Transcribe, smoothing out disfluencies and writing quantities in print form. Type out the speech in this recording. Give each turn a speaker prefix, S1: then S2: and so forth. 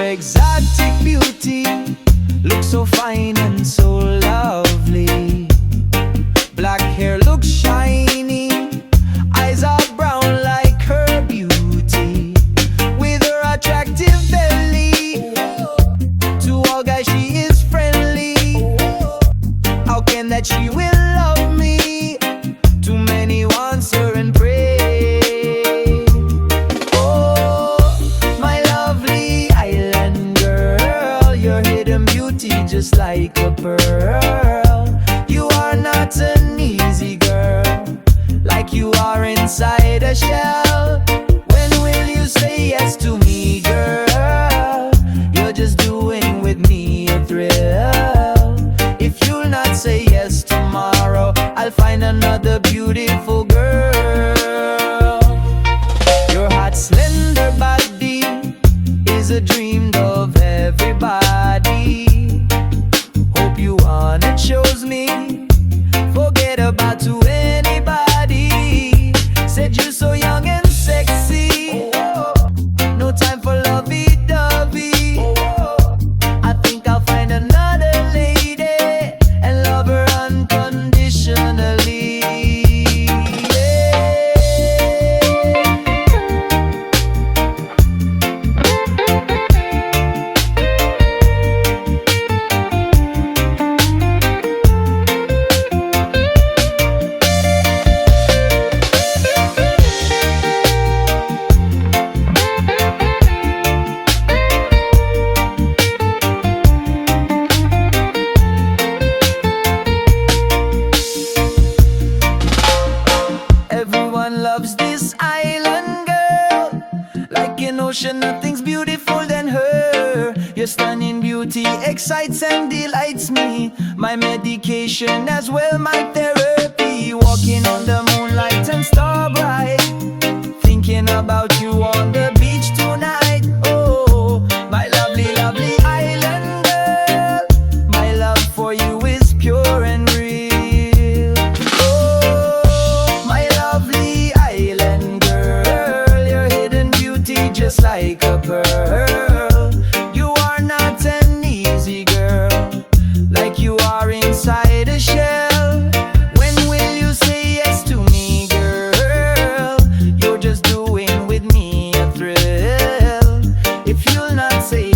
S1: exotic beauty, look so fine and so lovely. Black hair looks shiny, eyes are brown like her beauty. With her attractive belly, to all guys she is friendly. How can that she will love me? Too many wants her and pray. Oh, my lovely island girl, your hidden beauty just like a pearl. You are not an easy girl, like you are inside a shell. When will you say yes to me, girl? You're just doing with me a thrill. If you'll not say yes tomorrow, I'll find another beautiful girl. Your hot slender body is a dream of everybody. Hope you wanna choose me, forget about to anybody. Said you so young and sexy, no time for lovey-dovey. I think I'll find another lady and love her unconditionally. Everyone loves this island girl, like an ocean, nothing's beautiful than her. Your stunning beauty excites and delights me, my medication as well, my therapy. Walking on the moonlight and star bright, thinking about you on the beach tonight. Oh, my lovely, lovely island girl, my love for you is pure and real. Oh, my lovely island girl, your hidden beauty just like a pearl. You are not an easy girl, like you are inside a shell. When will you say yes to me, girl? You're just doing with me a thrill. If you'll not say